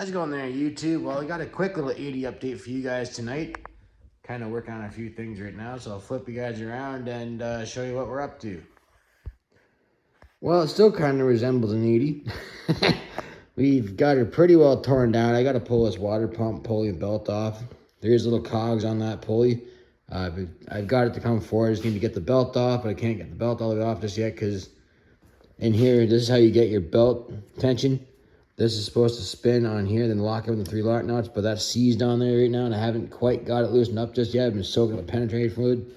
How's it going there, YouTube? Well, I got a quick little 80 update for you guys tonight. Kind of working on a few things right now, so I'll flip you guys around and show you what we're up to. Well, it still kind of resembles an 80. We've got it pretty well torn down. I got to pull this water pump pulley and belt off. There's little cogs on that pulley. I've got it to come forward. I just need to get the belt off, but I can't get the belt all the way off just yet because in here, this is how you get your belt tension. This is supposed to spin on here, then lock up in the 3 lock nuts, but that's seized on there right now, and I haven't quite got it loosened up just yet. I've been soaking with penetrating fluid.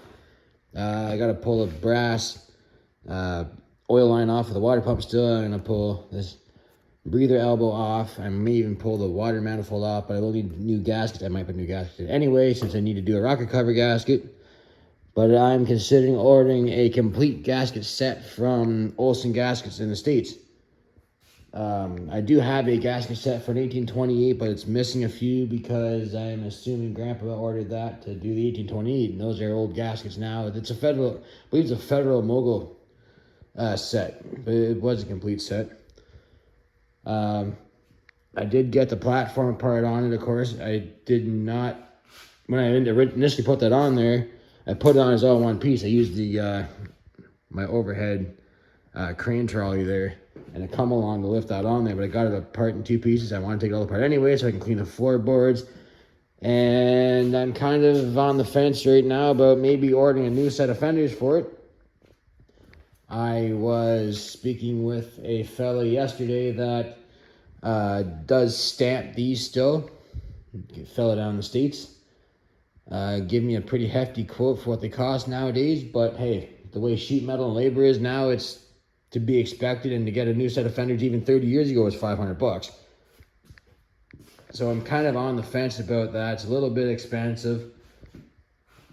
I got to pull the brass oil line off of the water pump still. I'm going to pull this breather elbow off. I may even pull the water manifold off, but I will need new gaskets. I might put new gaskets anyway, since I need to do a rocket cover gasket. But I'm considering ordering a complete gasket set from Olsen Gaskets in the States. I do have a gasket set for an 1828, but it's missing a few because I'm assuming Grandpa ordered that to do the 1828, and those are old gaskets now. It's a federal, I believe it's a Federal Mogul set, but it was a complete set. I did get the platform part on it, of course. I did not, when I initially put that on there, I put it on as all one piece. I used the my overhead crane trolley there, and it come along to lift that on there, but I got it apart in 2 pieces. I want to take it all apart anyway so I can clean the floorboards. And I'm kind of on the fence right now about maybe ordering a new set of fenders for it. I was speaking with a fella yesterday that does stamp these still. A fella down in the States. Give me a pretty hefty quote for what they cost nowadays, but hey, the way sheet metal and labor is now, it's to be expected, and to get a new set of fenders even 30 years ago was $500. So I'm kind of on the fence about that. It's a little bit expensive.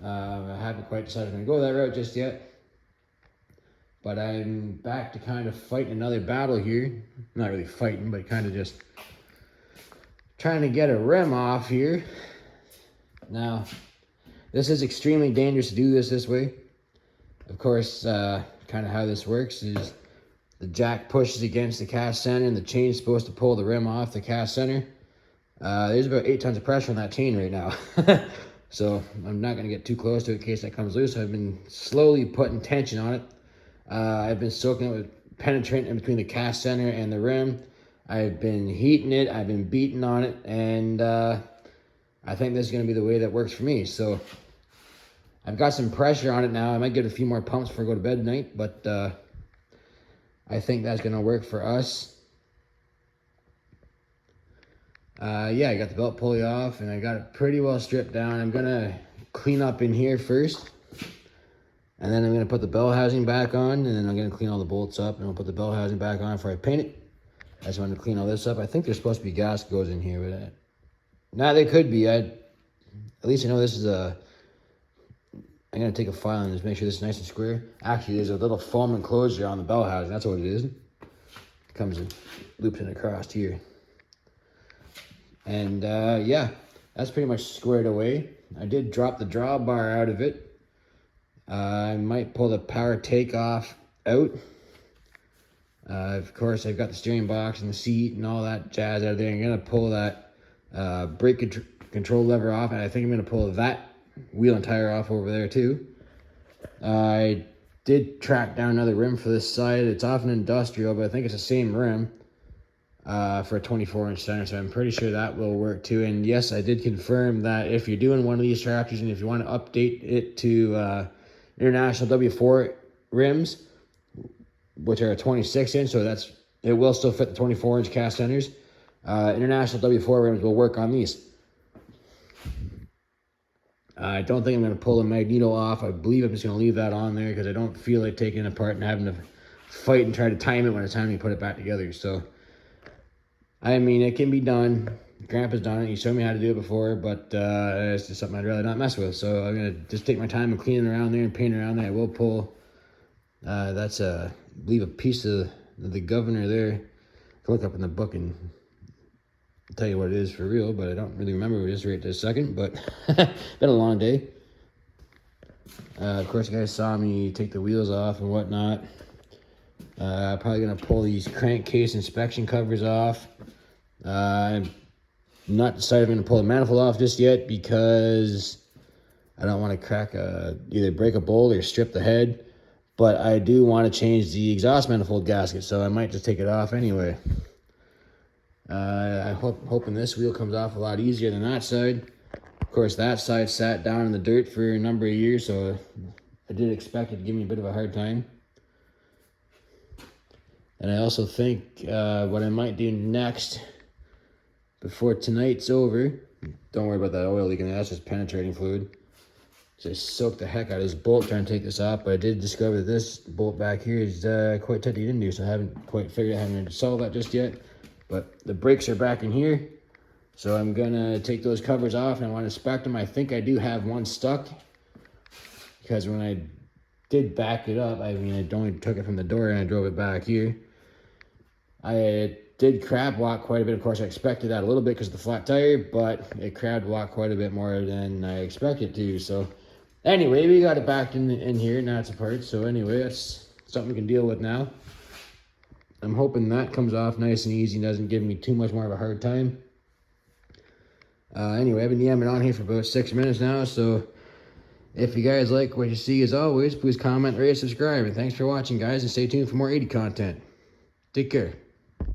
I haven't quite decided I'm going to go that route just yet. But I'm back to kind of fighting another battle here. Not really fighting, but kind of just trying to get a rim off here. Now, this is extremely dangerous to do this way. Of course, kind of how this works is the jack pushes against the cast center, and the chain's supposed to pull the rim off the cast center. There's about 8 tons of pressure on that chain right now. So I'm not going to get too close to it in case that comes loose. I've been slowly putting tension on it. I've been soaking it with penetrant in between the cast center and the rim. I've been heating it. I've been beating on it. And I think this is going to be the way that works for me. So I've got some pressure on it now. I might get a few more pumps before I go to bed tonight, but I think that's going to work for us. Yeah, I got the belt pulley off, and I got it pretty well stripped down. I'm going to clean up in here first, and then I'm going to put the bell housing back on, and then I'm going to clean all the bolts up, and I'll put the bell housing back on before I paint it. I just wanted to clean all this up. I think there's supposed to be gasket goes in here, but nah, there could be. At least I know this is a... I'm going to take a file and just make sure this is nice and square. Actually, there's a little foam enclosure on the bell housing. That's what it is. It comes and loops in across here. And yeah, that's pretty much squared away. I did drop the drawbar out of it. I might pull the power takeoff out. Of course, I've got the steering box and the seat and all that jazz out of there. I'm going to pull that brake control lever off, and I think I'm going to pull that wheel and tire off over there too. I did track down another rim for this side. It's off an industrial, but I think it's the same rim for a 24-inch center, so I'm pretty sure that will work too. And yes, I did confirm that if you're doing one of these tractors and if you want to update it to International W4 rims, which are a 26-inch, so it will still fit the 24-inch cast centers. International W4 rims will work on these. I don't think I'm going to pull the Magneto off. I believe I'm just going to leave that on there because I don't feel like taking it apart and having to fight and try to time it when it's time to put it back together. So, I mean, it can be done. Grandpa's done it. He showed me how to do it before, but it's just something I'd rather not mess with. So I'm going to just take my time and clean it around there and paint around there. I will pull, that's, I believe, a piece of the governor there. I can look up in the book and tell you what it is for real, but I don't really remember just right this second, but been a long day. Of course, you guys saw me take the wheels off and whatnot. Probably going to pull these crankcase inspection covers off. not decided if I'm going to pull the manifold off just yet because I don't want to crack either break a bolt or strip the head. But I do want to change the exhaust manifold gasket, so I might just take it off anyway. I'm hoping this wheel comes off a lot easier than that side. Of course, that side sat down in the dirt for a number of years, so I did expect it to give me a bit of a hard time. And I also think what I might do next, before tonight's over, don't worry about that oil leaking, that's just penetrating fluid. So I soaked the heck out of this bolt trying to take this off, but I did discover that this bolt back here is quite tight to get into, so I haven't quite figured out how to solve that just yet. But the brakes are back in here, so I'm gonna take those covers off and I want to inspect them. I think I do have one stuck, because when I did back it up, I mean, I only took it from the door and I drove it back here. I did crab walk quite a bit. Of course, I expected that a little bit because of the flat tire, but it crab walked quite a bit more than I expected to. So anyway, we got it back in here. Now it's apart. So anyway, that's something we can deal with now. I'm hoping that comes off nice and easy and doesn't give me too much more of a hard time. Anyway, I've been yamming on here for about 6 minutes now. So if you guys like what you see, as always, please comment, rate, subscribe. And thanks for watching, guys. And stay tuned for more 80 content. Take care.